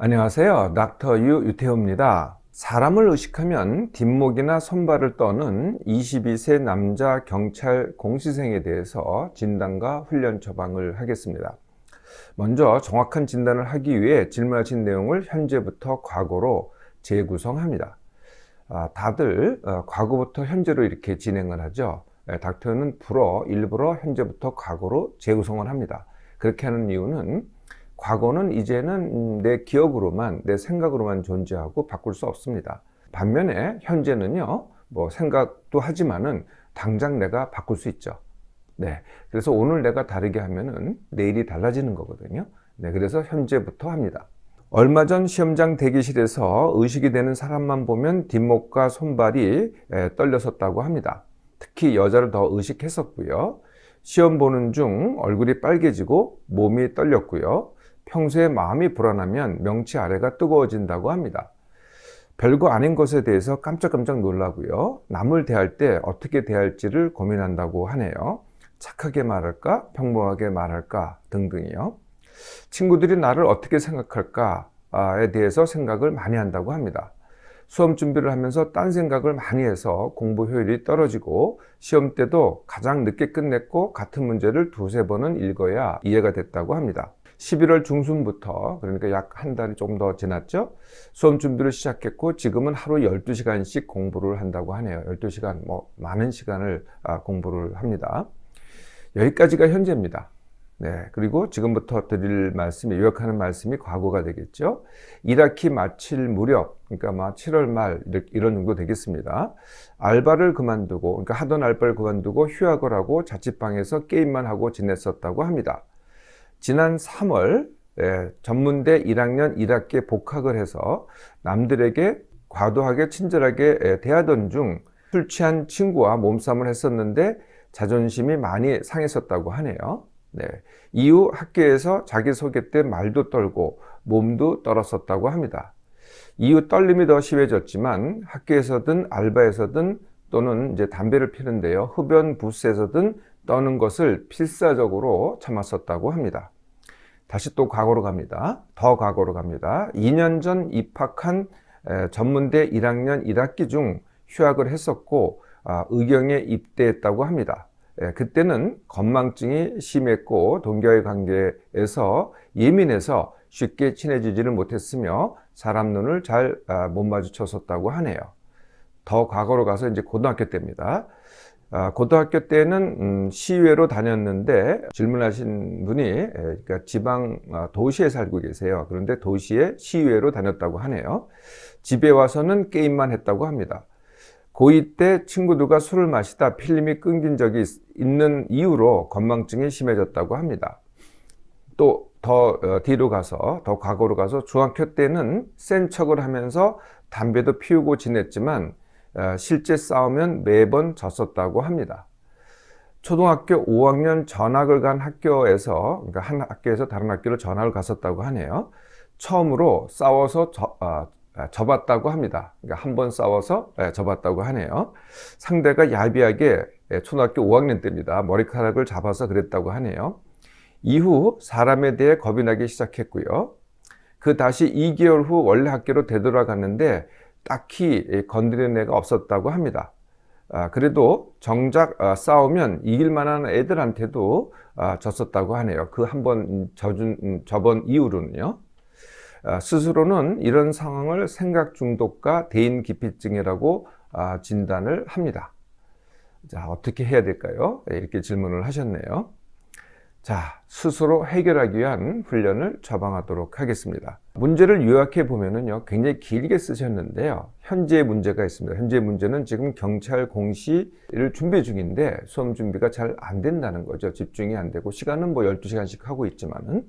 안녕하세요. 닥터 유태호입니다. 사람을 의식하면 뒷목이나 손발을 떠는 22세 남자 경찰 공시생에 대해서 진단과 훈련 처방을 하겠습니다. 먼저 정확한 진단을 하기 위해 질문하신 내용을 현재부터 과거로 재구성합니다. 다들 과거부터 현재로 이렇게 진행을 하죠. 닥터는 일부러 현재부터 과거로 재구성을 합니다. 그렇게 하는 이유는 과거는 이제는 내 기억으로만, 내 생각으로만 존재하고 바꿀 수 없습니다. 반면에 현재는요, 생각도 하지만은 당장 내가 바꿀 수 있죠. 네. 그래서 오늘 내가 다르게 하면은 내일이 달라지는 거거든요. 네. 그래서 현재부터 합니다. 얼마 전 시험장 대기실에서 의식이 되는 사람만 보면 뒷목과 손발이 떨렸었다고 합니다. 특히 여자를 더 의식했었고요. 시험 보는 중 얼굴이 빨개지고 몸이 떨렸고요. 평소에 마음이 불안하면 명치 아래가 뜨거워진다고 합니다. 별거 아닌 것에 대해서 깜짝깜짝 놀라고요. 남을 대할 때 어떻게 대할지를 고민한다고 하네요. 착하게 말할까, 평범하게 말할까 등등이요. 친구들이 나를 어떻게 생각할까에 대해서 생각을 많이 한다고 합니다. 수험 준비를 하면서 딴 생각을 많이 해서 공부 효율이 떨어지고 시험 때도 가장 늦게 끝냈고 같은 문제를 두세 번은 읽어야 이해가 됐다고 합니다. 11월 중순부터, 그러니까 약 한 달이 조금 더 지났죠. 수험 준비를 시작했고 지금은 하루 12시간씩 공부를 한다고 하네요. 12시간, 많은 시간을 공부를 합니다. 여기까지가 현재입니다. 네, 그리고 지금부터 드릴 말씀이, 요약하는 말씀이 과거가 되겠죠. 1학기 마칠 무렵, 그러니까 7월 말 이런 정도 되겠습니다. 알바를 그만두고, 그러니까 하던 알바를 그만두고 휴학을 하고 자취방에서 게임만 하고 지냈었다고 합니다. 지난 3월 전문대 1학년 1학기에 복학을 해서 남들에게 과도하게 친절하게 대하던 중 술 취한 친구와 몸싸움을 했었는데 자존심이 많이 상했었다고 하네요. 네. 이후 학교에서 자기소개 때 말도 떨고 몸도 떨었었다고 합니다. 이후 떨림이 더 심해졌지만 학교에서든 알바에서든 또는 이제 담배를 피는데요. 흡연 부스에서든 떠는 것을 필사적으로 참았었다고 합니다. 다시 또 과거로 갑니다. 더 과거로 갑니다. 2년 전 입학한 전문대 1학년 1학기 중 휴학을 했었고 의경에 입대했다고 합니다. 그때는 건망증이 심했고 동기와의 관계에서 예민해서 쉽게 친해지지를 못했으며 사람 눈을 잘 못 마주쳤었다고 하네요. 더 과거로 가서 이제 고등학교 때입니다. 고등학교 때는 시외로 다녔는데 질문하신 분이 그러니까 지방 도시에 살고 계세요. 그런데 도시에 시외로 다녔다고 하네요. 집에 와서는 게임만 했다고 합니다. 고2 때 친구들과 술을 마시다 필름이 끊긴 적이 있는 이유로 건망증이 심해졌다고 합니다. 또 더 뒤로 가서, 더 과거로 가서 중학교 때는 센 척을 하면서 담배도 피우고 지냈지만 실제 싸우면 매번 졌었다고 합니다. 초등학교 5학년 전학을 간 학교에서, 그러니까 한 학교에서 다른 학교로 전학을 갔었다고 하네요. 처음으로 싸워서 져봤다고 합니다. 그러니까 한 번 싸워서 져봤다고 하네요. 상대가 야비하게 초등학교 5학년 때입니다. 머리카락을 잡아서 그랬다고 하네요. 이후 사람에 대해 겁이 나기 시작했고요. 다시 2개월 후 원래 학교로 되돌아갔는데 딱히 건드리는 애가 없었다고 합니다. 그래도 정작 싸우면 이길 만한 애들한테도 졌었다고 하네요. 그 한 번 저번 이후로는요. 스스로는 이런 상황을 생각 중독과 대인 기피증이라고 진단을 합니다. 자, 어떻게 해야 될까요? 이렇게 질문을 하셨네요. 자, 스스로 해결하기 위한 훈련을 처방하도록 하겠습니다. 문제를 요약해 보면은요, 굉장히 길게 쓰셨는데요. 현재 문제가 있습니다. 현재 문제는 지금 경찰 공시를 준비 중인데 수험 준비가 잘 안 된다는 거죠. 집중이 안 되고 시간은 12시간씩 하고 있지만은.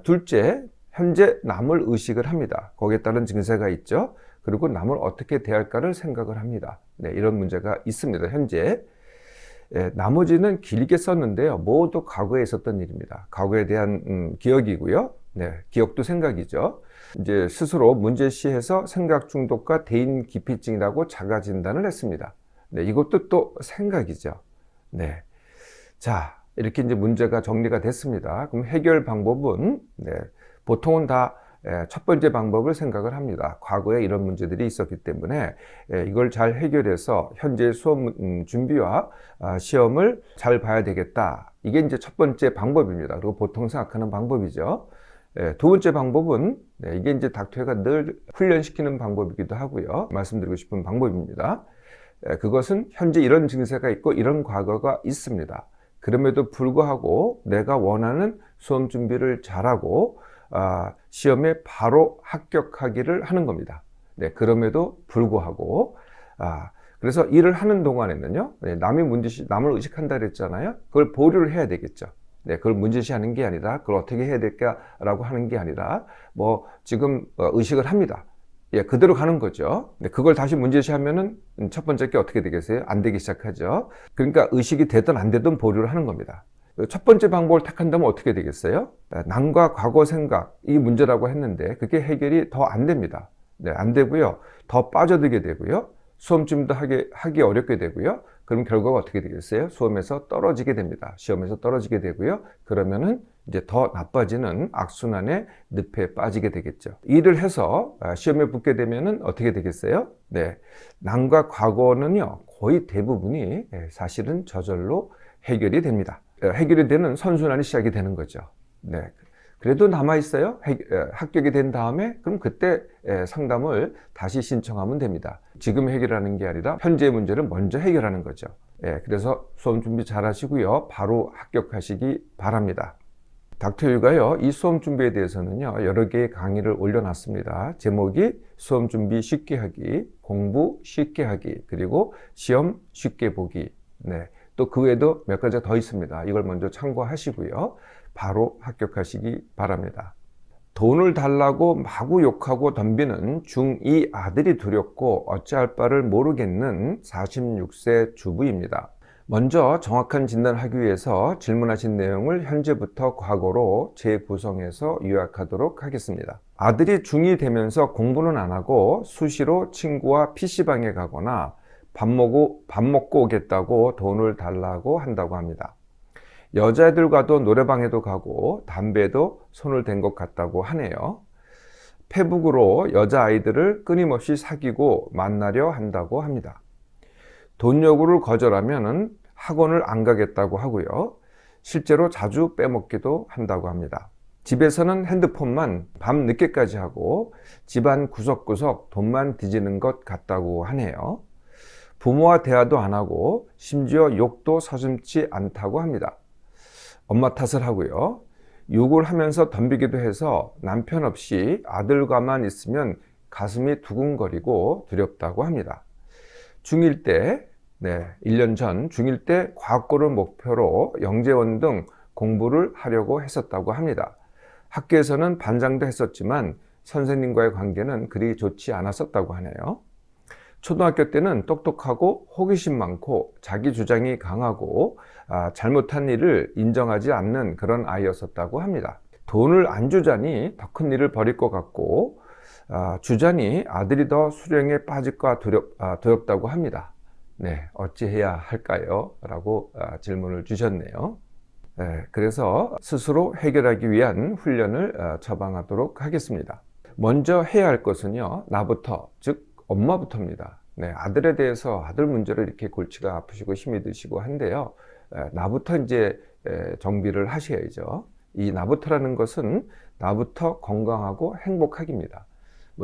둘째, 현재 남을 의식을 합니다. 거기에 따른 증세가 있죠. 그리고 남을 어떻게 대할까를 생각을 합니다. 네, 이런 문제가 있습니다. 현재. 나머지는 길게 썼는데요. 모두 과거에 있었던 일입니다. 과거에 대한 기억이고요. 네, 기억도 생각이죠. 이제 스스로 문제시해서 생각 중독과 대인 기피증이라고 자가 진단을 했습니다. 네, 이것도 또 생각이죠. 네. 자, 이렇게 이제 문제가 정리가 됐습니다. 그럼 해결 방법은, 보통은 다 첫 번째 방법을 생각을 합니다. 과거에 이런 문제들이 있었기 때문에 이걸 잘 해결해서 현재 수업 준비와 시험을 잘 봐야 되겠다. 이게 이제 첫 번째 방법입니다. 그리고 보통 생각하는 방법이죠. 두 번째 방법은 이게 이제 닥터가 늘 훈련시키는 방법이기도 하고요. 말씀드리고 싶은 방법입니다. 그것은 현재 이런 증세가 있고 이런 과거가 있습니다. 그럼에도 불구하고 내가 원하는 수험 준비를 잘하고 시험에 바로 합격하기를 하는 겁니다. 그럼에도 불구하고 그래서 일을 하는 동안에는요, 남을 의식한다 그랬잖아요. 그걸 보류를 해야 되겠죠. 그걸 문제시하는 게 아니라 그걸 어떻게 해야 될까라고 하는 게 아니라 뭐 지금 의식을 합니다. 그대로 가는 거죠. 그걸 다시 문제시하면은 첫 번째 게 어떻게 되겠어요? 안 되기 시작하죠. 그러니까 의식이 되든 안 되든 보류를 하는 겁니다. 첫 번째 방법을 택한다면 어떻게 되겠어요? 남과 과거 생각, 이 문제라고 했는데 그게 해결이 더 안 됩니다. 안 되고요. 더 빠져들게 되고요. 수험 준비도 하기 어렵게 되고요. 그럼 결과가 어떻게 되겠어요? 수험에서 떨어지게 됩니다. 시험에서 떨어지게 되고요. 그러면은 이제 더 나빠지는 악순환의 늪에 빠지게 되겠죠. 일을 해서 시험에 붙게 되면은 어떻게 되겠어요? 남과 과거는요, 거의 대부분이 사실은 저절로 해결이 됩니다. 해결이 되는 선순환이 시작이 되는 거죠. 그래도 남아있어요. 합격이 된 다음에 그럼 그때 상담을 다시 신청하면 됩니다. 지금 해결하는 게 아니라 현재의 문제를 먼저 해결하는 거죠. 그래서 수험 준비 잘 하시고요. 바로 합격하시기 바랍니다. 닥터유가요, 이 수험 준비에 대해서는요, 여러 개의 강의를 올려놨습니다. 제목이 수험 준비 쉽게 하기, 공부 쉽게 하기, 그리고 시험 쉽게 보기. 또 그 외에도 몇 가지가 더 있습니다. 이걸 먼저 참고하시고요. 바로 합격하시기 바랍니다. 돈을 달라고 마구 욕하고 덤비는 중2 아들이 두렵고 어찌할 바를 모르겠는 46세 주부입니다. 먼저 정확한 진단을 하기 위해서 질문하신 내용을 현재부터 과거로 재구성해서 요약하도록 하겠습니다. 아들이 중2 되면서 공부는 안 하고 수시로 친구와 PC방에 가거나 밥 먹고 오겠다고 돈을 달라고 한다고 합니다. 여자애들과도 노래방에도 가고 담배도 손을 댄 것 같다고 하네요. 페북으로 여자아이들을 끊임없이 사귀고 만나려 한다고 합니다. 돈 요구를 거절하면 학원을 안 가겠다고 하고요. 실제로 자주 빼먹기도 한다고 합니다. 집에서는 핸드폰만 밤 늦게까지 하고 집안 구석구석 돈만 뒤지는 것 같다고 하네요. 부모와 대화도 안 하고 심지어 욕도 서슴지 않다고 합니다. 엄마 탓을 하고요. 욕을 하면서 덤비기도 해서 남편 없이 아들과만 있으면 가슴이 두근거리고 두렵다고 합니다. 중1 때, 1년 전 중1 때 과학고를 목표로 영재원 등 공부를 하려고 했었다고 합니다. 학교에서는 반장도 했었지만 선생님과의 관계는 그리 좋지 않았었다고 하네요. 초등학교 때는 똑똑하고 호기심 많고 자기 주장이 강하고 잘못한 일을 인정하지 않는 그런 아이였었다고 합니다. 돈을 안 주자니 더 큰 일을 벌일 것 같고 주자니 아들이 더 수령에 빠질까 두렵다고 합니다. 어찌해야 할까요? 라고 질문을 주셨네요. 그래서 스스로 해결하기 위한 훈련을 처방하도록 하겠습니다. 먼저 해야 할 것은요, 나부터, 즉 엄마부터입니다. 아들에 대해서 아들 문제로 이렇게 골치가 아프시고 힘이 드시고 한데요. 나부터 이제 정비를 하셔야죠. 이 나부터라는 것은 나부터 건강하고 행복하기입니다.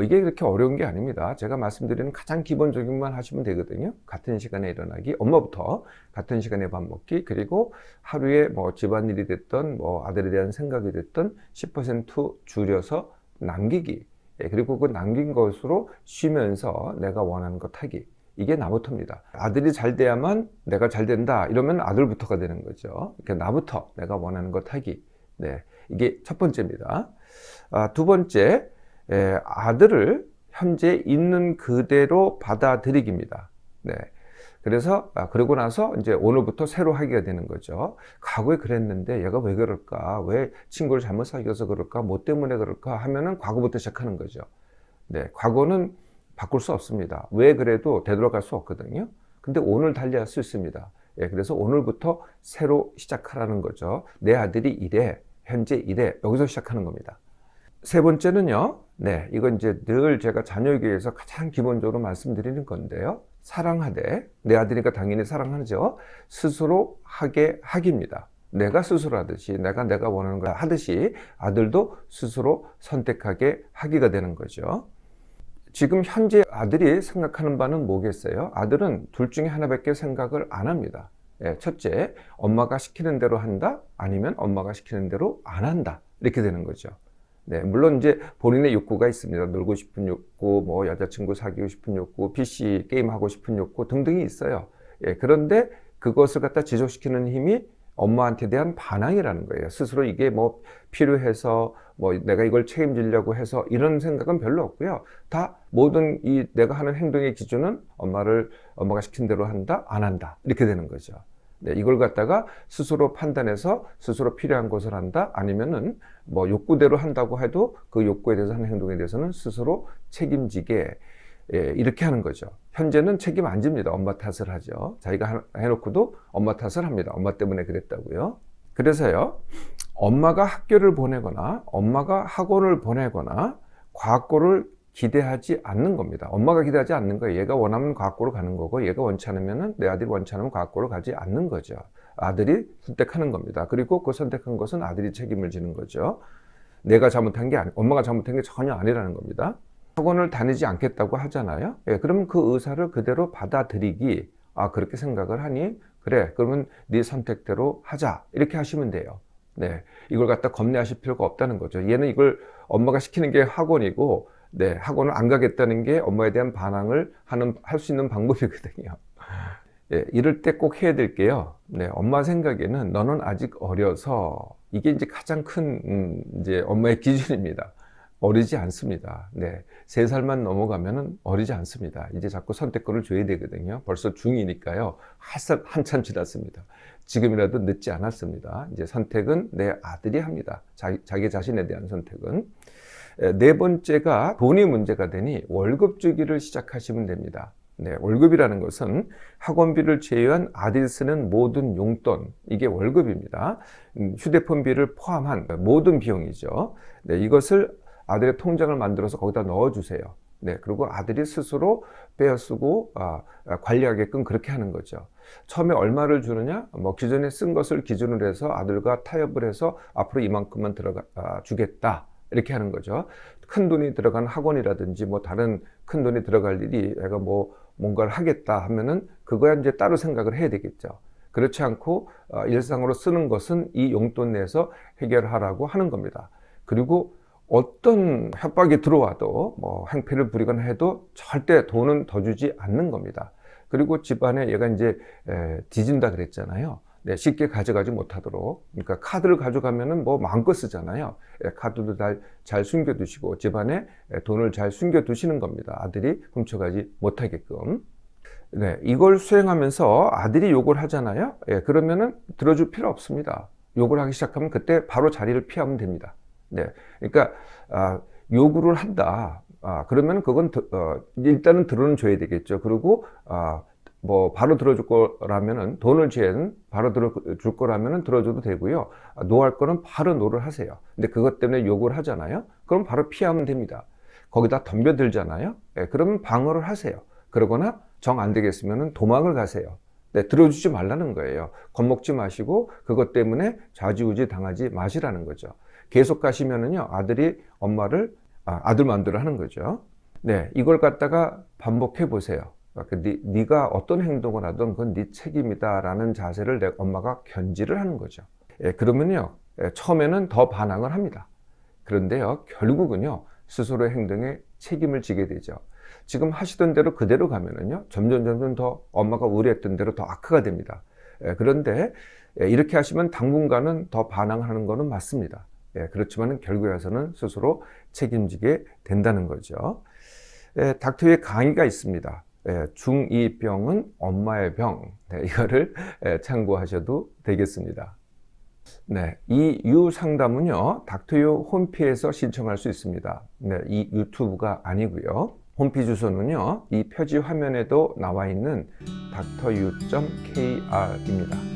이게 그렇게 어려운 게 아닙니다. 제가 말씀드리는 가장 기본적인 것만 하시면 되거든요. 같은 시간에 일어나기, 엄마부터 같은 시간에 밥 먹기, 그리고 하루에 집안일이 됐던 아들에 대한 생각이 됐던 10% 줄여서 남기기. 그리고 그 남긴 것으로 쉬면서 내가 원하는 것 하기. 이게 나부터입니다. 아들이 잘 돼야만 내가 잘 된다. 이러면 아들부터가 되는 거죠. 그러니까 나부터 내가 원하는 것 하기. 이게 첫 번째입니다. 두 번째, 아들을 현재 있는 그대로 받아들이기입니다. 그래서 그러고 나서 이제 오늘부터 새로 하기가 되는 거죠. 과거에 그랬는데 얘가 왜 그럴까? 왜 친구를 잘못 사귀어서 그럴까? 뭐 때문에 그럴까? 하면은 과거부터 시작하는 거죠. 과거는 바꿀 수 없습니다. 왜 그래도 되돌아갈 수 없거든요. 근데 오늘 달리할 수 있습니다. 그래서 오늘부터 새로 시작하라는 거죠. 내 아들이 이래, 현재 이래, 여기서 시작하는 겁니다. 세 번째는요. 네, 이건 이제 늘 제가 자녀에게 위해서 가장 기본적으로 말씀드리는 건데요. 사랑하되, 내 아들이니까 당연히 사랑하죠. 스스로 하게 하기입니다. 내가 스스로 하듯이, 내가 원하는 걸 하듯이 아들도 스스로 선택하게 하기가 되는 거죠. 지금 현재 아들이 생각하는 바는 뭐겠어요? 아들은 둘 중에 하나밖에 생각을 안 합니다. 첫째, 엄마가 시키는 대로 한다? 아니면 엄마가 시키는 대로 안 한다. 이렇게 되는 거죠. 네, 물론 이제 본인의 욕구가 있습니다. 놀고 싶은 욕구, 뭐 여자친구 사귀고 싶은 욕구, PC 게임하고 싶은 욕구 등등이 있어요. 그런데 그것을 갖다 지속시키는 힘이 엄마한테 대한 반항이라는 거예요. 스스로 이게 뭐 필요해서 뭐 내가 이걸 책임지려고 해서 이런 생각은 별로 없고요. 다 모든 이 내가 하는 행동의 기준은 엄마가 시킨 대로 한다, 안 한다. 이렇게 되는 거죠. 네, 이걸 갖다가 스스로 판단해서 스스로 필요한 것을 한다, 아니면은 뭐 욕구대로 한다고 해도 그 욕구에 대해서 하는 행동에 대해서는 스스로 책임지게 이렇게 하는 거죠. 현재는 책임 안 집니다. 엄마 탓을 하죠. 자기가 해놓고도 엄마 탓을 합니다. 엄마 때문에 그랬다고요. 그래서요, 엄마가 학교를 보내거나 엄마가 학원을 보내거나 과학고를 기대하지 않는 겁니다. 엄마가 기대하지 않는 거예요. 얘가 원하면 과학고로 가는 거고, 얘가 원치 않으면, 내 아들이 원치 않으면 과학고로 가지 않는 거죠. 아들이 선택하는 겁니다. 그리고 그 선택한 것은 아들이 책임을 지는 거죠. 내가 잘못한 게 엄마가 잘못한 게 전혀 아니라는 겁니다. 학원을 다니지 않겠다고 하잖아요. 그러면 그 의사를 그대로 받아들이기, 그렇게 생각을 하니, 그래, 그러면 네 선택대로 하자. 이렇게 하시면 돼요. 네, 이걸 갖다 겁내하실 필요가 없다는 거죠. 얘는 이걸 엄마가 시키는 게 학원이고, 네, 학원을 안 가겠다는 게 엄마에 대한 반항을 할 수 있는 방법이거든요. 이럴 때 꼭 해야 될 게요. 네, 엄마 생각에는 너는 아직 어려서, 이게 이제 가장 큰 이제 엄마의 기준입니다. 어리지 않습니다. 네, 3살만 넘어가면은 어리지 않습니다. 이제 자꾸 선택권을 줘야 되거든요. 벌써 중2니까요. 한참 지났습니다. 지금이라도 늦지 않았습니다. 이제 선택은 내 아들이 합니다. 자기 자신에 대한 선택은. 네 번째가 돈이 문제가 되니 월급 주기를 시작하시면 됩니다. 네, 월급이라는 것은 학원비를 제외한 아들이 쓰는 모든 용돈, 이게 월급입니다. 휴대폰비를 포함한 모든 비용이죠. 네, 이것을 아들의 통장을 만들어서 거기다 넣어주세요. 네, 그리고 아들이 스스로 빼어쓰고 관리하게끔 그렇게 하는 거죠. 처음에 얼마를 주느냐? 뭐 기존에 쓴 것을 기준으로 해서 아들과 타협을 해서 앞으로 이만큼만 주겠다. 이렇게 하는 거죠. 큰 돈이 들어간 학원이라든지 뭐 다른 큰 돈이 들어갈 일이 내가 뭐 뭔가를 하겠다 하면은 그거야 이제 따로 생각을 해야 되겠죠. 그렇지 않고 일상으로 쓰는 것은 이 용돈 내에서 해결하라고 하는 겁니다. 그리고 어떤 협박이 들어와도 뭐 행패를 부리거나 해도 절대 돈은 더 주지 않는 겁니다. 그리고 집안에 얘가 이제 뒤진다 그랬잖아요. 네, 쉽게 가져가지 못하도록. 그러니까 카드를 가져가면은 뭐 마음껏 쓰잖아요. 카드도 잘 숨겨두시고 집안에 돈을 잘 숨겨두시는 겁니다. 아들이 훔쳐가지 못하게끔. 네, 이걸 수행하면서 아들이 욕을 하잖아요. 그러면은 들어줄 필요 없습니다. 욕을 하기 시작하면 그때 바로 자리를 피하면 됩니다. 네, 그러니까 요구를 한다. 그러면 그건 일단은 들어는 줘야 되겠죠. 그리고 뭐 바로 들어줄 거라면은 돈을 제한 바로 들어줄 거라면은 들어줘도 되고요. 노할 거는 바로 노를 하세요. 근데 그것 때문에 욕을 하잖아요. 그럼 바로 피하면 됩니다. 거기다 덤벼들잖아요. 그러면 방어를 하세요. 그러거나 정 안 되겠으면은 도망을 가세요. 네, 들어주지 말라는 거예요. 겁먹지 마시고 그것 때문에 좌지우지 당하지 마시라는 거죠. 계속 가시면은요, 아들이 엄마를 아들 마음대로 하는 거죠. 네, 이걸 갖다가 반복해 보세요. 네가 어떤 행동을 하든 그건 네 책임이다라는 자세를 엄마가 견지를 하는 거죠. 그러면요, 처음에는 더 반항을 합니다. 그런데요, 결국은요, 스스로의 행동에 책임을 지게 되죠. 지금 하시던 대로 그대로 가면은요, 점점 더 엄마가 우려했던 대로 더 악화가 됩니다. 그런데 이렇게 하시면 당분간은 더 반항하는 거는 맞습니다. 그렇지만 결국에 와서는 스스로 책임지게 된다는 거죠. 닥터의 강의가 있습니다. 중2병은 엄마의 병. 네, 이거를 참고하셔도 되겠습니다. 네, 이 유상담은요, 닥터유 홈페이지에서 신청할 수 있습니다. 네, 이 유튜브가 아니고요. 홈페이지 주소는요, 이 표지 화면에도 나와 있는 drU.kr입니다.